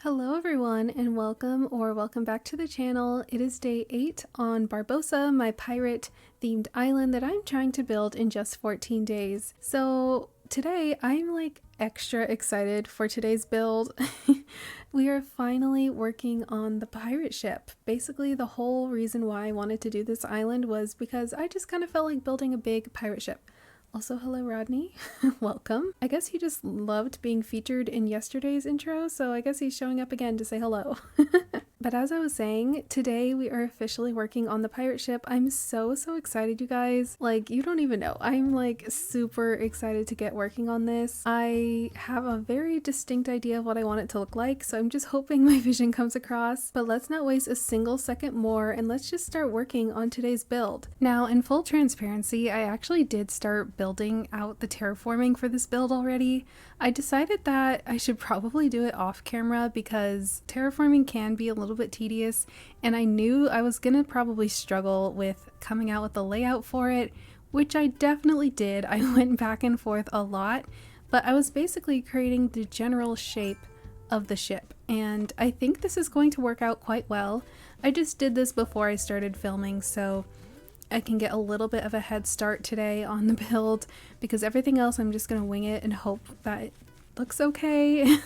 Hello everyone and welcome back to the channel. It is day 8 on Barbosa, my pirate themed island that I'm trying to build in just 14 days. So today I'm like extra excited for today's build. We are finally working on the pirate ship. Basically the whole reason why I wanted to do this island was because I just kind of felt like building a big pirate ship. Also, hello Rodney, welcome. I guess he just loved being featured in yesterday's intro, so I guess he's showing up again to say hello. But as I was saying, today we are officially working on the pirate ship. I'm so excited, you guys. Like, you don't even know. I'm like super excited to get working on this. I have a very distinct idea of what I want it to look like, so I'm just hoping my vision comes across. But let's not waste a single second more and let's just start working on today's build. Now, in full transparency, I actually did start building out the terraforming for this build already. I decided that I should probably do it off camera because terraforming can be a little bit tedious, and I knew I was gonna probably struggle with coming out with the layout for it, which I definitely did. I went back and forth a lot, but I was basically creating the general shape of the ship, and I think this is going to work out quite well. I just did this before I started filming, so I can get a little bit of a head start today on the build, because everything else I'm just gonna wing it and hope that it looks okay.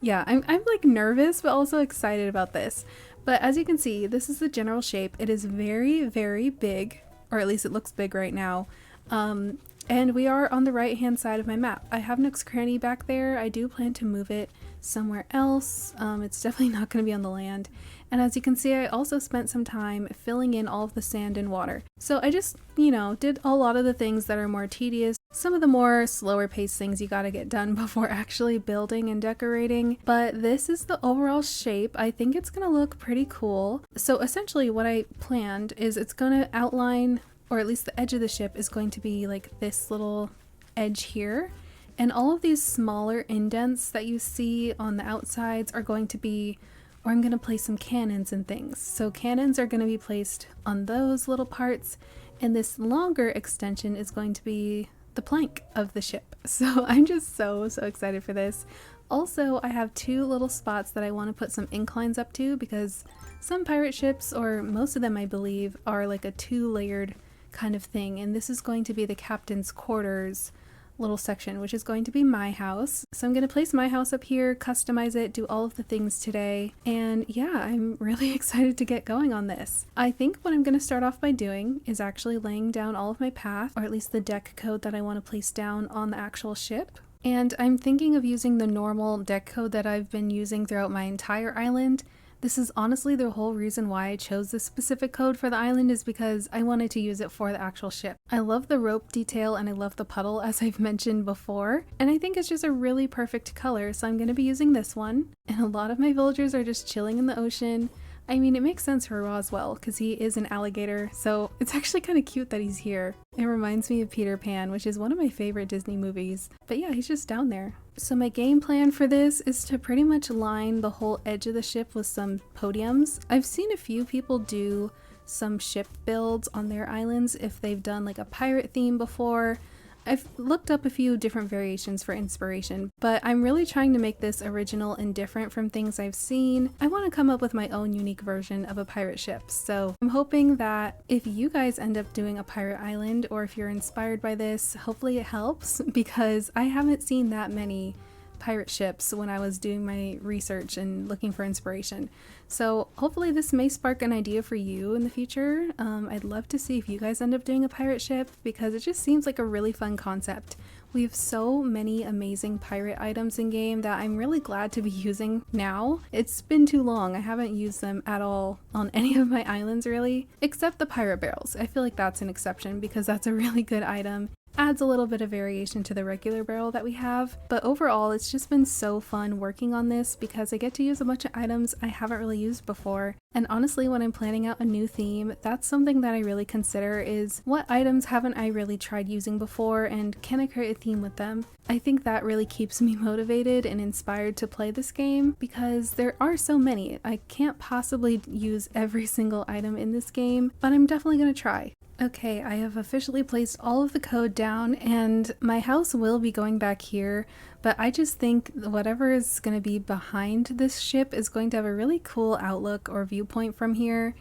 Yeah, I'm like nervous but also excited about this. But as you can see, this is the general shape. It is very big, or at least it looks big right now. And we are on the right hand side of my map. I have Nook's Cranny back there. I do plan to move it somewhere else. It's definitely not going to be on the land. And as you can see, I also spent some time filling in all of the sand and water. So I just, did a lot of the things that are more tedious. Some of the more slower paced things you gotta get done before actually building and decorating. But this is the overall shape. I think it's gonna look pretty cool. So essentially what I planned is it's gonna outline, or at least the edge of the ship is going to be like this little edge here. And all of these smaller indents that you see on the outsides are going to be, or I'm gonna place some cannons and things. So cannons are gonna be placed on those little parts, and this longer extension is going to be the plank of the ship. So I'm just so excited for this. Also, I have two little spots that I want to put some inclines up to, because some pirate ships, or most of them I believe, are like a two-layered kind of thing, and this is going to be the captain's quarters little section, which is going to be my house. So I'm going to place my house up here, customize it, do all of the things today, and yeah, I'm really excited to get going on this. I think what I'm going to start off by doing is actually laying down all of my path, or at least the deck code that I want to place down on the actual ship. And I'm thinking of using the normal deck code that I've been using throughout my entire island. This is honestly the whole reason why I chose this specific code for the island, is because I wanted to use it for the actual ship. I love the rope detail and I love the puddle, as I've mentioned before, and I think it's just a really perfect color, so I'm going to be using this one. And a lot of my villagers are just chilling in the ocean. I mean, it makes sense for Roswell because he is an alligator, so it's actually kind of cute that he's here. It reminds me of Peter Pan, which is one of my favorite Disney movies. But yeah, he's just down there. So my game plan for this is to pretty much line the whole edge of the ship with some podiums. I've seen a few people do some ship builds on their islands if they've done like a pirate theme before. I've looked up a few different variations for inspiration, but I'm really trying to make this original and different from things I've seen. I want to come up with my own unique version of a pirate ship, so I'm hoping that if you guys end up doing a pirate island, or if you're inspired by this, hopefully it helps, because I haven't seen that many pirate ships when I was doing my research and looking for inspiration. So hopefully this may spark an idea for you in the future. I'd love to see if you guys end up doing a pirate ship, because it just seems like a really fun concept. We have so many amazing pirate items in game that I'm really glad to be using now. It's been too long. I haven't used them at all on any of my islands really, except the pirate barrels. I feel like that's an exception because that's a really good item. Adds a little bit of variation to the regular barrel that we have, but overall it's just been so fun working on this because I get to use a bunch of items I haven't really used before. And honestly, when I'm planning out a new theme, that's something that I really consider, is what items haven't I really tried using before and can I create a theme with them? I think that really keeps me motivated and inspired to play this game, because there are so many. I can't possibly use every single item in this game, but I'm definitely going to try. Okay, I have officially placed all of the code down and my house will be going back here, but I just think whatever is going to be behind this ship is going to have a really cool outlook or viewpoint from here.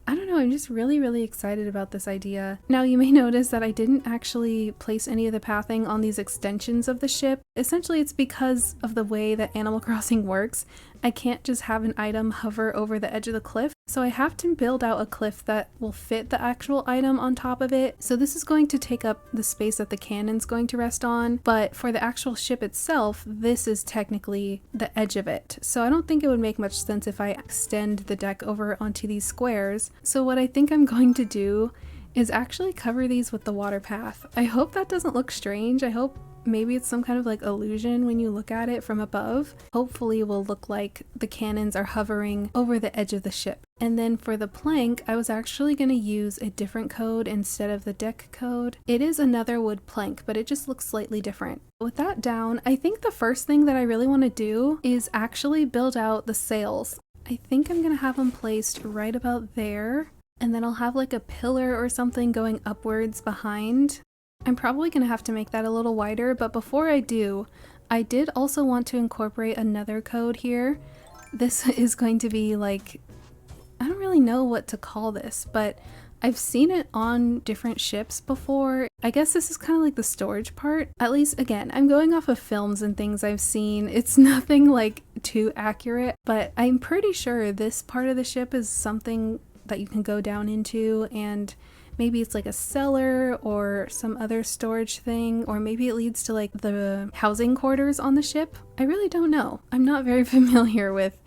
I don't know, I'm just really excited about this idea. Now you may notice that I didn't actually place any of the pathing on these extensions of the ship. Essentially it's because of the way that Animal Crossing works. I can't just have an item hover over the edge of the cliff, so I have to build out a cliff that will fit the actual item on top of it. So this is going to take up the space that the cannon's going to rest on, but for the actual ship itself, this is technically the edge of it. So I don't think it would make much sense if I extend the deck over onto these squares. So what I think I'm going to do is actually cover these with the water path. I hope that doesn't look strange. I hope maybe it's some kind of like illusion when you look at it from above. Hopefully it will look like the cannons are hovering over the edge of the ship. And then for the plank, I was actually going to use a different code instead of the deck code. It is another wood plank, but it just looks slightly different. With that down, I think the first thing that I really want to do is actually build out the sails. I think I'm going to have them placed right about there, and then I'll have like a pillar or something going upwards behind. I'm probably going to have to make that a little wider, but before I do, I did also want to incorporate another code here. This is going to be like, I don't really know what to call this, but I've seen it on different ships before. I guess this is kind of like the storage part. At least, again, I'm going off of films and things I've seen. It's nothing like too accurate, but I'm pretty sure this part of the ship is something that you can go down into, and maybe it's like a cellar or some other storage thing, or maybe it leads to like the housing quarters on the ship. I really don't know. I'm not very familiar with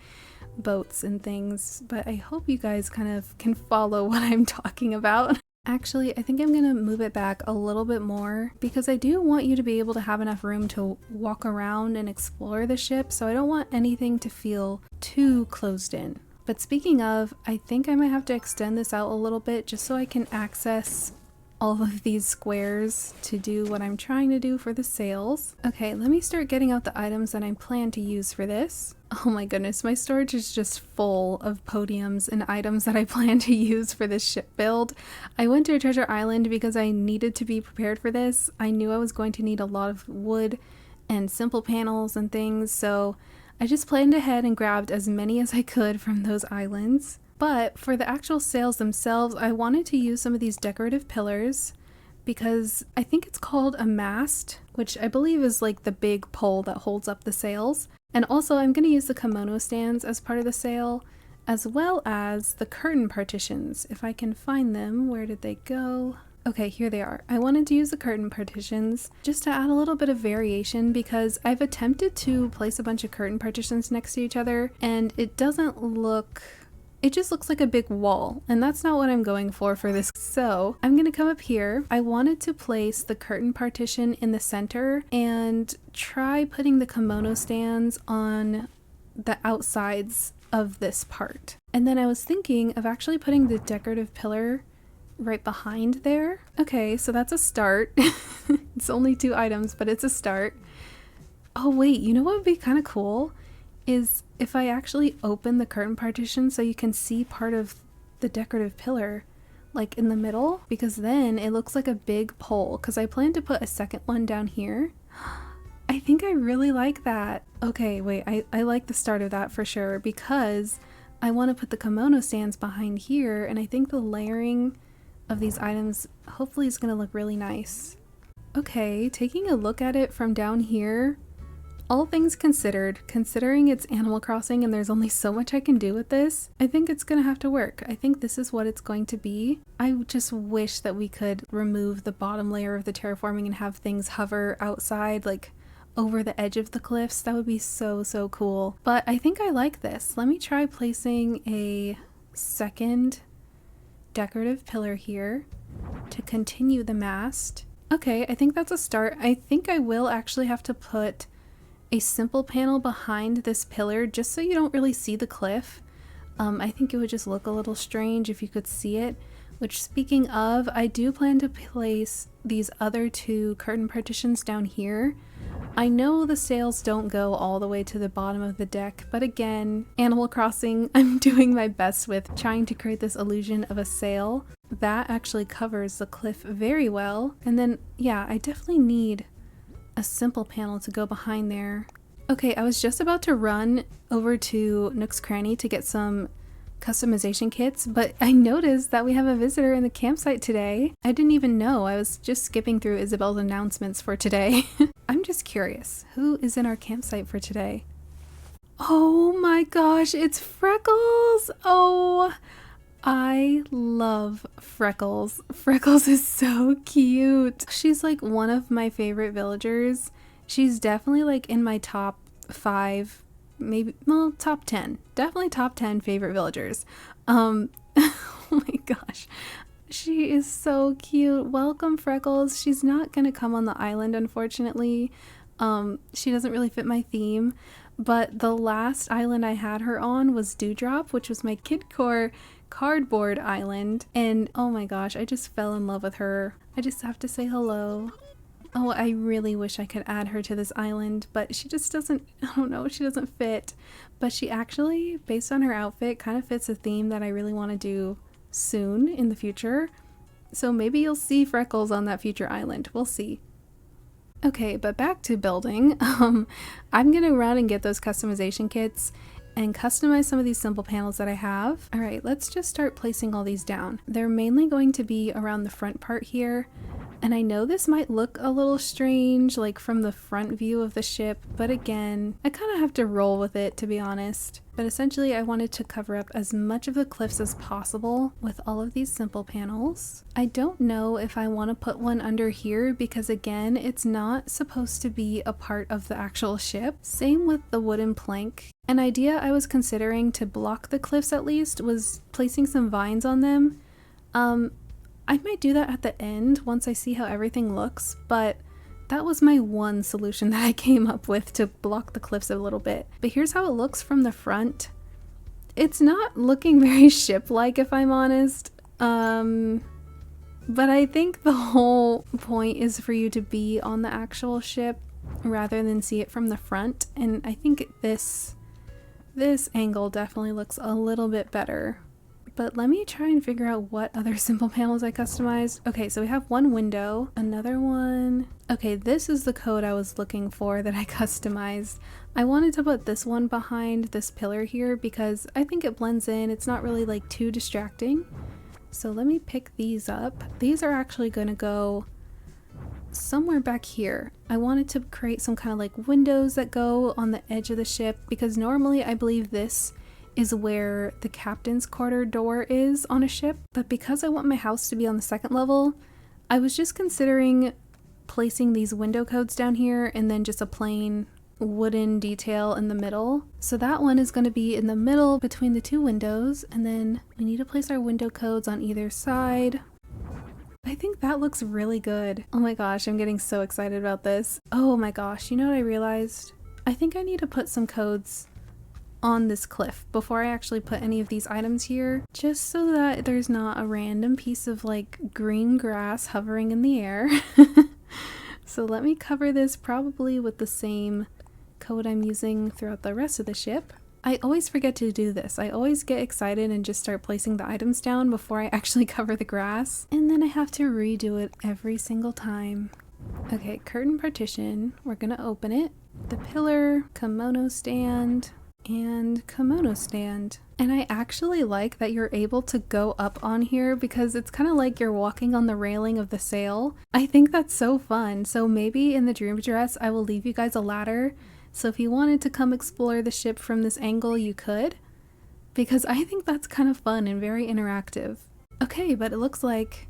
boats and things, but I hope you guys kind of can follow what I'm talking about. Actually, I think I'm gonna move it back a little bit more because I do want you to be able to have enough room to walk around and explore the ship, so I don't want anything to feel too closed in. But speaking of, I think I might have to extend this out a little bit just so I can access all of these squares to do what I'm trying to do for the sails. Okay, let me start getting out the items that I plan to use for this. Oh my goodness, my storage is just full of podiums and items that I plan to use for this ship build. I went to a treasure island because I needed to be prepared for this. I knew I was going to need a lot of wood and simple panels and things, so I just planned ahead and grabbed as many as I could from those islands. But for the actual sails themselves, I wanted to use some of these decorative pillars because I think it's called a mast, which I believe is like the big pole that holds up the sails. And also I'm going to use the kimono stands as part of the sail, as well as the curtain partitions. If I can find them, where did they go? Okay, here they are. I wanted to use the curtain partitions just to add a little bit of variation because I've attempted to place a bunch of curtain partitions next to each other and it doesn't look... It just looks like a big wall, and that's not what I'm going for this. So I'm gonna come up here. I wanted to place the curtain partition in the center and try putting the kimono stands on the outsides of this part. And then I was thinking of actually putting the decorative pillar right behind there. Okay, so that's a start. It's only 2 items, but it's a start. Oh wait, you know what would be kind of cool? Is if I actually open the curtain partition so you can see part of the decorative pillar like in the middle, because then it looks like a big pole, because I plan to put a second one down here. I think I really like that. Okay, wait, I like the start of that for sure because I want to put the kimono stands behind here, and I think the layering of these items hopefully is going to look really nice. Okay, taking a look at it from down here, all things considered, considering it's Animal Crossing and there's only so much I can do with this, I think it's gonna have to work. I think this is what it's going to be. I just wish that we could remove the bottom layer of the terraforming and have things hover outside, like over the edge of the cliffs. That would be so cool. But I think I like this. Let me try placing a second decorative pillar here to continue the mast. Okay, I think that's a start. I think I will actually have to put a simple panel behind this pillar just so you don't really see the cliff. I think it would just look a little strange if you could see it, which, speaking of, I do plan to place these other 2 curtain partitions down here, I know the sails don't go all the way to the bottom of the deck, but again, Animal Crossing, I'm doing my best with trying to create this illusion of a sail. That actually covers the cliff very well. And then, yeah, I definitely need a simple panel to go behind there. Okay, I was just about to run over to Nook's Cranny to get some customization kits, but I noticed that we have a visitor in the campsite today. I didn't even know. I was just skipping through Isabel's announcements for today. I'm just curious, who is in our campsite for today? Oh my gosh, it's Freckles! Oh, I love Freckles. Freckles is so cute. She's like one of my favorite villagers. She's definitely like in my top 5, maybe, well, top 10. Definitely top 10 favorite villagers. Oh my gosh. She is so cute. Welcome, Freckles. She's not gonna come on the island, unfortunately. She doesn't really fit my theme. But the last island I had her on was Dewdrop, which was my Kidcore cardboard island. And oh my gosh, I just fell in love with her. I just have to say hello. Oh, I really wish I could add her to this island, but she just doesn't, I don't know, she doesn't fit. But she actually, based on her outfit, kind of fits a theme that I really want to do soon in the future. So maybe you'll see Freckles on that future island. We'll see. Okay, but back to building. I'm gonna run and get those customization kits and customize some of these simple panels that I have. All right, let's just start placing all these down. They're mainly going to be around the front part here. And I know this might look a little strange, like from the front view of the ship, but again, I kind of have to roll with it, to be honest. But essentially, I wanted to cover up as much of the cliffs as possible with all of these simple panels. I don't know if I want to put one under here because again, it's not supposed to be a part of the actual ship. Same with the wooden plank. An idea I was considering to block the cliffs at least was placing some vines on them. I might do that at the end once I see how everything looks, but that was my one solution that I came up with to block the cliffs a little bit. But here's how it looks from the front. It's not looking very ship-like, if I'm honest. But I think the whole point is for you to be on the actual ship rather than see it from the front. And I think this angle definitely looks a little bit better. But let me try and figure out what other simple panels I customized. Okay, so we have one window, another one. Okay, this is the code I was looking for that I customized. I wanted to put this one behind this pillar here because I think it blends in. It's not really like too distracting. So let me pick these up. These are actually going to go somewhere back here. I wanted to create some kind of like windows that go on the edge of the ship because normally I believe this is where the captain's quarter door is on a ship, but because I want my house to be on the second level, I was just considering placing these window codes down here and then just a plain wooden detail in the middle. So that one is going to be in the middle between the two windows, and then we need to place our window codes on either side. I think that looks really good. Oh my gosh, I'm getting so excited about this. Oh my gosh, you know what I realized? I think I need to put some codes on this cliff before I actually put any of these items here, just so that there's not a random piece of like green grass hovering in the air. So let me cover this probably with the same code I'm using throughout the rest of the ship. I always forget to do this. I always get excited and just start placing the items down before I actually cover the grass, and then I have to redo it every single time. Okay, curtain partition, we're gonna open it. The pillar, kimono stand, and kimono stand. And I actually like that you're able to go up on here because it's kind of like you're walking on the railing of the sail. I think that's so fun. So maybe in the dream dress I will leave you guys a ladder, so if you wanted to come explore the ship from this angle you could, because I think that's kind of fun and very interactive. Okay, but it looks like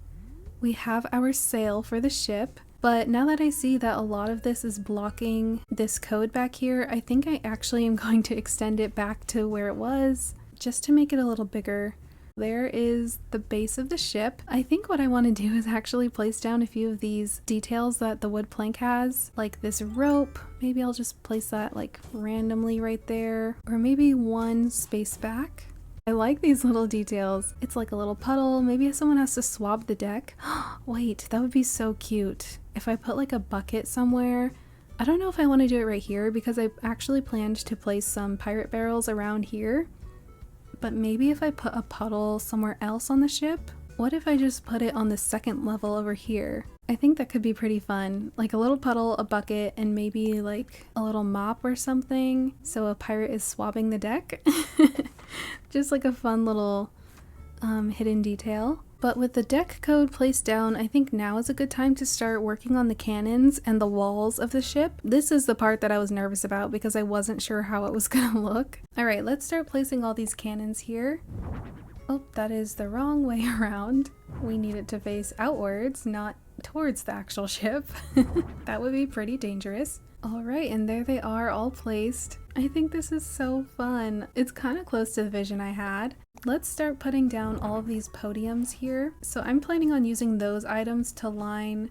we have our sail for the ship. But now that I see that a lot of this is blocking this code back here, I think I actually am going to extend it back to where it was, just to make it a little bigger. There is the base of the ship. I think what I want to do is actually place down a few of these details that the wood plank has, like this rope. Maybe I'll just place that like randomly right there, or maybe one space back. I like these little details. It's like a little puddle. Maybe someone has to swab the deck. Wait, that would be so cute. If I put like a bucket somewhere I don't know if I want to do it right here because I actually planned to place some pirate barrels around here. But maybe if I put a puddle somewhere else on the ship? What if I just put it on the second level over here? I think that could be pretty fun. Like a little puddle, a bucket, and maybe like a little mop or something. So a pirate is swabbing the deck. Just like a fun little hidden detail. But with the deck code placed down, I think now is a good time to start working on the cannons and the walls of the ship. This is the part that I was nervous about because I wasn't sure how it was gonna look. Alright, let's start placing all these cannons here. Oh, that is the wrong way around. We need it to face outwards, not towards the actual ship. That would be pretty dangerous. Alright, and there they are all placed. I think this is so fun. It's kind of close to the vision I had. Let's start putting down all of these podiums here. So I'm planning on using those items to line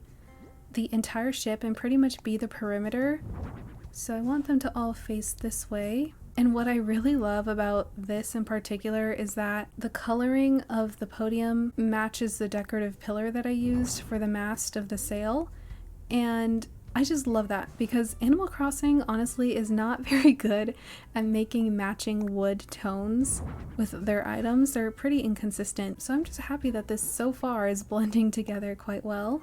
the entire ship and pretty much be the perimeter. So I want them to all face this way. And what I really love about this in particular is that the coloring of the podium matches the decorative pillar that I used for the mast of the sail. And I just love that because Animal Crossing honestly is not very good at making matching wood tones with their items. They're pretty inconsistent. So I'm just happy that this so far is blending together quite well.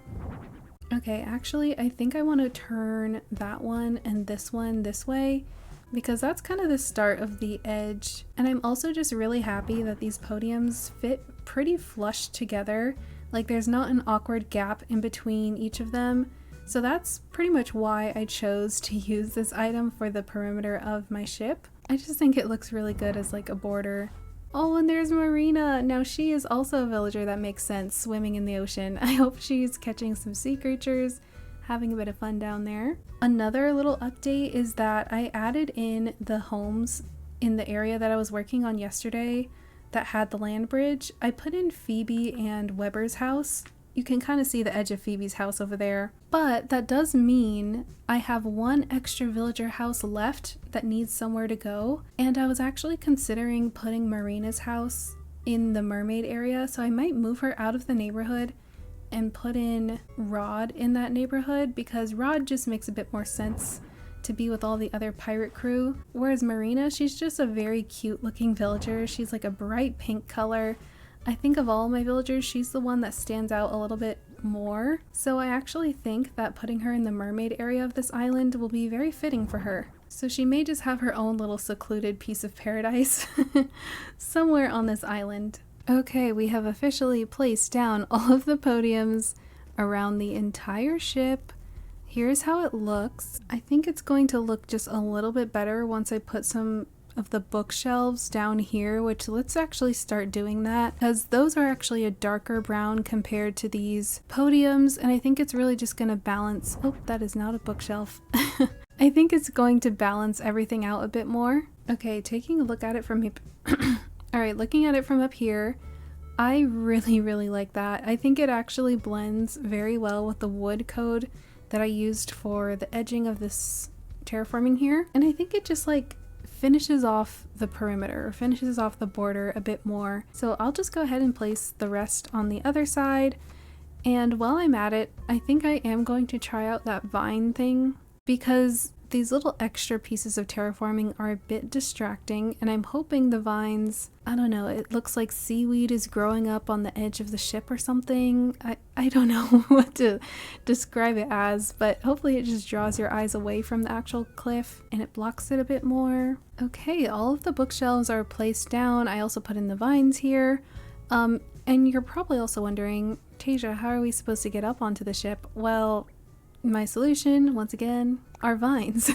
Okay, actually I think I want to turn that one and this one this way, because that's kind of the start of the edge. And I'm also just really happy that these podiums fit pretty flush together. Like there's not an awkward gap in between each of them. So that's pretty much why I chose to use this item for the perimeter of my ship. I just think it looks really good as like a border. Oh, and there's Marina. Now she is also a villager that makes sense, swimming in the ocean. I hope she's catching some sea creatures, having a bit of fun down there. Another little update is that I added in the homes in the area that I was working on yesterday that had the land bridge. I put in Phoebe and Weber's house. You can kind of see the edge of Phoebe's house over there. But that does mean I have one extra villager house left that needs somewhere to go. And I was actually considering putting Marina's house in the mermaid area. So I might move her out of the neighborhood and put in Rod in that neighborhood, because Rod just makes a bit more sense to be with all the other pirate crew. Whereas Marina, she's just a very cute looking villager. She's like a bright pink color. I think of all my villagers, she's the one that stands out a little bit more. So I actually think that putting her in the mermaid area of this island will be very fitting for her. So she may just have her own little secluded piece of paradise somewhere on this island. Okay, we have officially placed down all of the podiums around the entire ship. Here's how it looks. I think it's going to look just a little bit better once I put some of the bookshelves down here, which let's actually start doing that, because those are actually a darker brown compared to these podiums, and I think it's really just going to balance. Oh, that is not a bookshelf. I think it's going to balance everything out a bit more. Okay, taking a look at it from here. Alright, looking at it from up here, I really like that. I think it actually blends very well with the wood code that I used for the edging of this terraforming here, and I think it just like finishes off the perimeter, finishes off the border a bit more. So I'll just go ahead and place the rest on the other side. And while I'm at it, I think I am going to try out that vine thing, because these little extra pieces of terraforming are a bit distracting, and I'm hoping the vines, I don't know, it looks like seaweed is growing up on the edge of the ship or something. I don't know what to describe it as, but hopefully it just draws your eyes away from the actual cliff and it blocks it a bit more. Okay, all of the bookshelves are placed down. I also put in the vines here. And you're probably also wondering, Tasia, how are we supposed to get up onto the ship? Well, my solution, once again, are vines.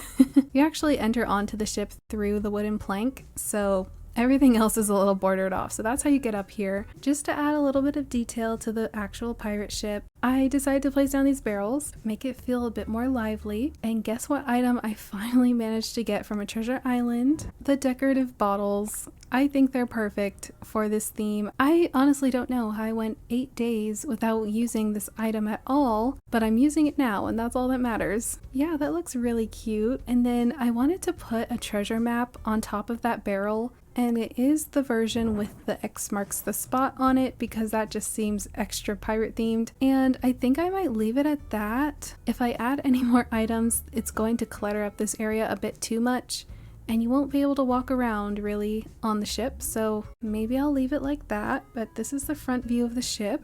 You actually enter onto the ship through the wooden plank, so everything else is a little bordered off. So that's how you get up here. Just to add a little bit of detail to the actual pirate ship, I decided to place down these barrels, make it feel a bit more lively. And guess what item I finally managed to get from a treasure island? The decorative bottles. I think they're perfect for this theme. I honestly don't know how I went 8 days without using this item at all, but I'm using it now and that's all that matters. Yeah, that looks really cute. And then I wanted to put a treasure map on top of that barrel, and it is the version with the X marks the spot on it because that just seems extra pirate themed. And I think I might leave it at that. If I add any more items, it's going to clutter up this area a bit too much, and you won't be able to walk around really on the ship, so maybe I'll leave it like that. But this is the front view of the ship.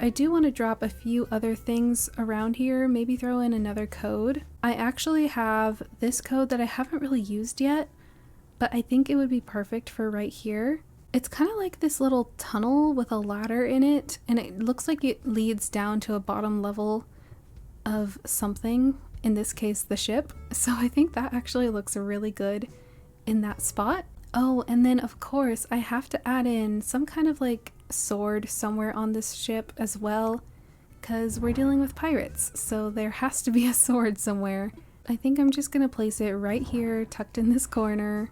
I do want to drop a few other things around here, maybe throw in another code. I actually have this code that I haven't really used yet, but I think it would be perfect for right here. It's kind of like this little tunnel with a ladder in it, and it looks like it leads down to a bottom level of something, in this case the ship. So I think that actually looks really good in that spot. Oh, and then of course I have to add in some kind of like sword somewhere on this ship as well, because we're dealing with pirates, so there has to be a sword somewhere. I think I'm just gonna place it right here, tucked in this corner.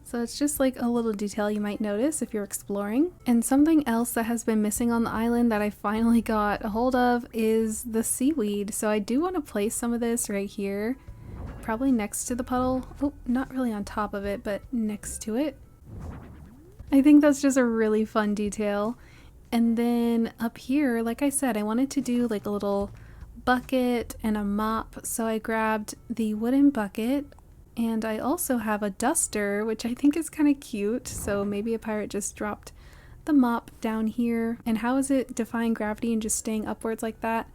So it's just like a little detail you might notice if you're exploring. And something else that has been missing on the island that I finally got a hold of is the seaweed. So I do want to place some of this right here, probably next to the puddle. Oh, not really on top of it, but next to it. I think that's just a really fun detail. And then up here, like I said, I wanted to do like a little bucket and a mop. So I grabbed the wooden bucket. And I also have a duster, which I think is kind of cute. So maybe a pirate just dropped the mop down here. And how is it defying gravity and just staying upwards like that?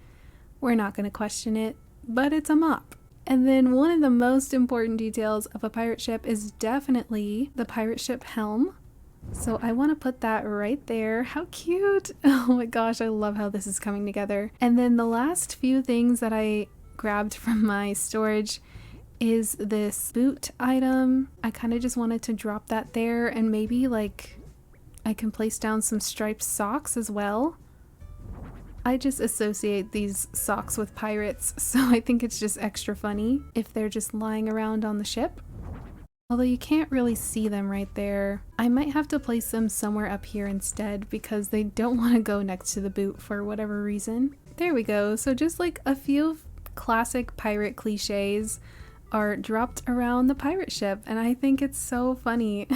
We're not going to question it, but it's a mop. And then one of the most important details of a pirate ship is definitely the pirate ship helm. So I want to put that right there. How cute! Oh my gosh, I love how this is coming together. And then the last few things that I grabbed from my storage is this boot item. I kind of just wanted to drop that there, and maybe like I can place down some striped socks as well. I just associate these socks with pirates, so I think it's just extra funny if they're just lying around on the ship. Although you can't really see them right there. I might have to place them somewhere up here instead because they don't want to go next to the boot for whatever reason. There we go. So just like a few classic pirate cliches are dropped around the pirate ship, and I think it's so funny.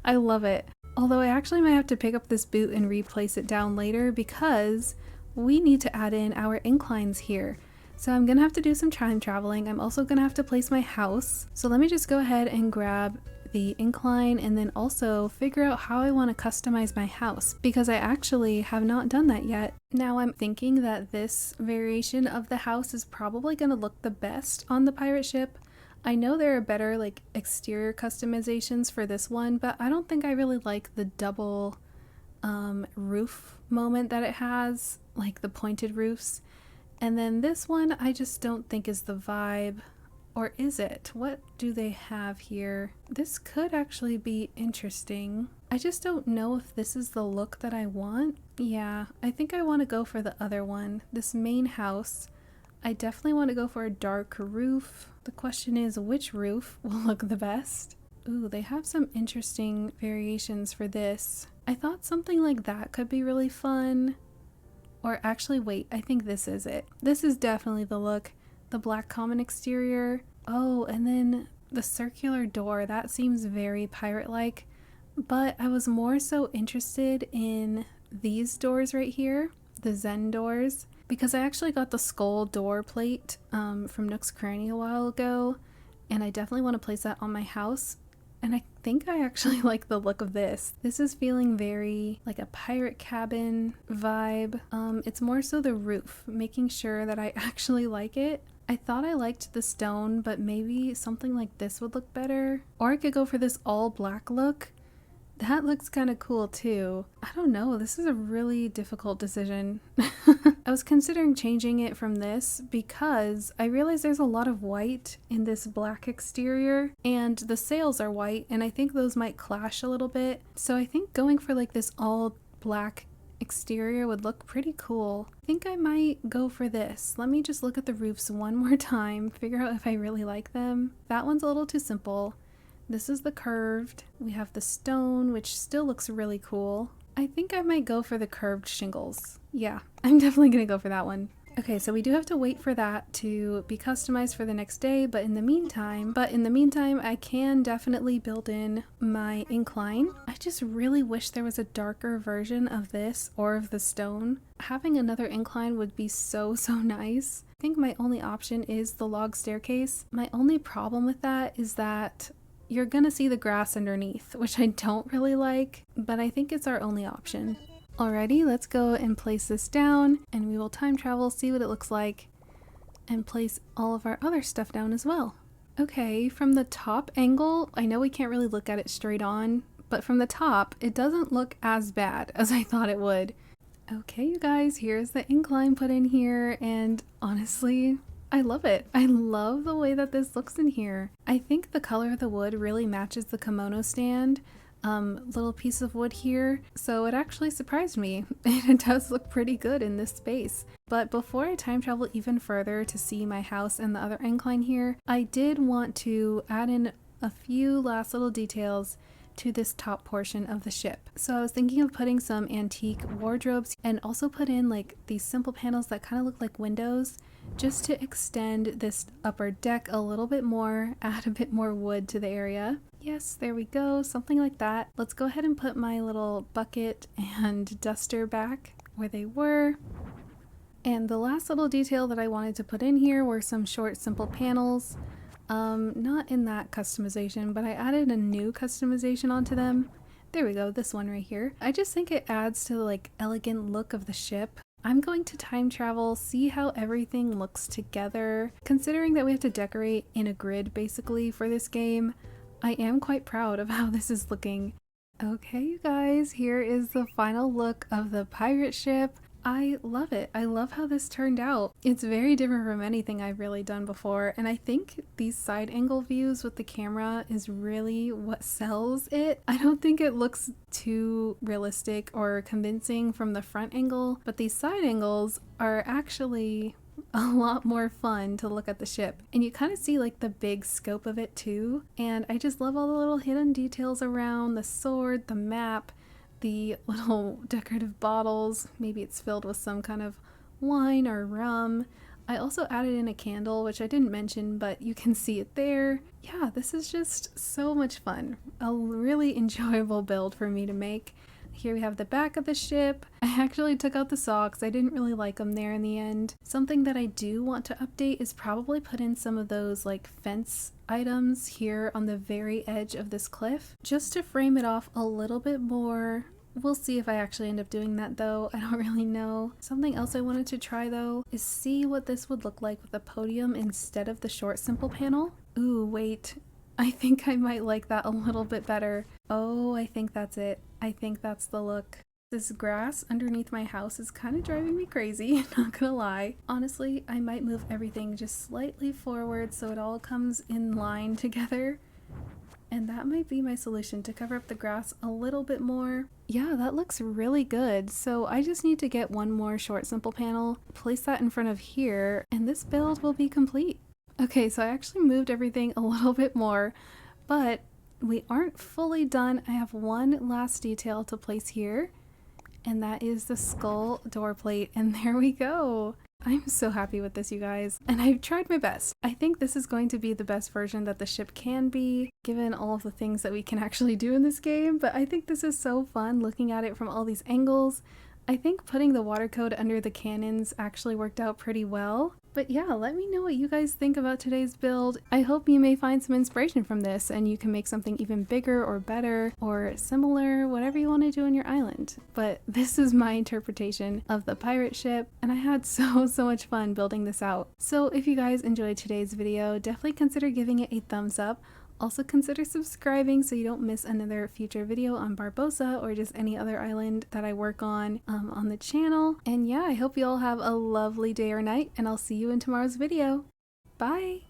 I love it. Although I actually might have to pick up this boot and replace it down later because we need to add in our inclines here. So I'm gonna have to do some time traveling. I'm also gonna have to place my house. So let me just go ahead and grab the incline and then also figure out how I want to customize my house, because I actually have not done that yet. Now I'm thinking that this variation of the house is probably going to look the best on the pirate ship. I know there are better like exterior customizations for this one, but I don't think I really like the double roof moment that it has, like the pointed roofs. And then this one I just don't think is the vibe. Or is it? What do they have here? This could actually be interesting. I just don't know if this is the look that I want. Yeah, I think I want to go for the other one. This main house. I definitely want to go for a dark roof. The question is, which roof will look the best? Ooh, they have some interesting variations for this. I thought something like that could be really fun. Or actually, wait, I think this is it. This is definitely the look. The black common exterior. Oh, and then the circular door. That seems very pirate-like. But I was more so interested in these doors right here, the Zen doors, because I actually got the skull door plate from Nook's Cranny a while ago, and I definitely want to place that on my house. And I think I actually like the look of this. This is feeling very like a pirate cabin vibe. It's more so the roof, making sure that I actually like it. I thought I liked the stone, but maybe something like this would look better. Or I could go for this all black look. That looks kind of cool too. I don't know, this is a really difficult decision. I was considering changing it from this because I realized there's a lot of white in this black exterior, and the sails are white, and I think those might clash a little bit. So I think going for like this all black exterior would look pretty cool. I think I might go for this. Let me just look at the roofs one more time, figure out if I really like them. That one's a little too simple. This is the curved. We have the stone, which still looks really cool. I think I might go for the curved shingles. Yeah, I'm definitely gonna go for that one. Okay, so we do have to wait for that to be customized for the next day, but in the meantime, I can definitely build in my incline. I just really wish there was a darker version of this or of the stone. Having another incline would be so nice. I think my only option is the log staircase. My only problem with that is that you're gonna see the grass underneath, which I don't really like, but I think it's our only option. Alrighty, let's go and place this down, and we will time travel, see what it looks like, and place all of our other stuff down as well. Okay, from the top angle, I know we can't really look at it straight on, but from the top, it doesn't look as bad as I thought it would. Okay, you guys, here's the incline put in here, and honestly, I love it. I love the way that this looks in here. I think the color of the wood really matches the kimono stand. Little piece of wood here, so it actually surprised me. It does look pretty good in this space. But before I time travel even further to see my house and the other incline here, I did want to add in a few last little details to this top portion of the ship. So I was thinking of putting some antique wardrobes and also put in like these simple panels that kind of look like windows, just to extend this upper deck a little bit more, add a bit more wood to the area. Yes, there we go, something like that. Let's go ahead and put my little bucket and duster back where they were. And the last little detail that I wanted to put in here were some short, simple panels. Not in that customization, but I added a new customization onto them. There we go, this one right here. I just think it adds to the like elegant look of the ship. I'm going to time travel, see how everything looks together. Considering that we have to decorate in a grid basically for this game, I am quite proud of how this is looking. Okay, you guys, here is the final look of the pirate ship. I love it. I love how this turned out. It's very different from anything I've really done before, and I think these side angle views with the camera is really what sells it. I don't think it looks too realistic or convincing from the front angle, but these side angles are actually a lot more fun to look at the ship, and you kind of see like the big scope of it too. And I just love all the little hidden details around the sword, the map, the little decorative bottles. Maybe it's filled with some kind of wine or rum. I also added in a candle, which I didn't mention, but you can see it there. Yeah, this is just so much fun. A really enjoyable build for me to make. Here we have the back of the ship. I actually took out the socks. I didn't really like them there in the end. Something that I do want to update is probably put in some of those like fence items here on the very edge of this cliff, just to frame it off a little bit more. We'll see if I actually end up doing that though. I don't really know. Something else I wanted to try though is see what this would look like with a podium instead of the short simple panel. Ooh, wait. I think I might like that a little bit better. Oh, I think that's it. I think that's the look. This grass underneath my house is kind of driving me crazy, not gonna lie. Honestly, I might move everything just slightly forward so it all comes in line together. And that might be my solution, to cover up the grass a little bit more. Yeah, that looks really good. So I just need to get one more short simple panel, place that in front of here, and this build will be complete. Okay, so I actually moved everything a little bit more, but we aren't fully done. I have one last detail to place here, and that is the skull door plate, and there we go. I'm so happy with this, you guys, and I've tried my best. I think this is going to be the best version that the ship can be, given all of the things that we can actually do in this game, but I think this is so fun looking at it from all these angles. I think putting the water code under the cannons actually worked out pretty well. But yeah, let me know what you guys think about today's build. I hope you may find some inspiration from this and you can make something even bigger or better or similar, whatever you want to do on your island. But this is my interpretation of the pirate ship, and I had so much fun building this out. So if you guys enjoyed today's video, definitely consider giving it a thumbs up. Also consider subscribing so you don't miss another future video on Barbossa or just any other island that I work on the channel. And yeah, I hope you all have a lovely day or night, and I'll see you in tomorrow's video. Bye!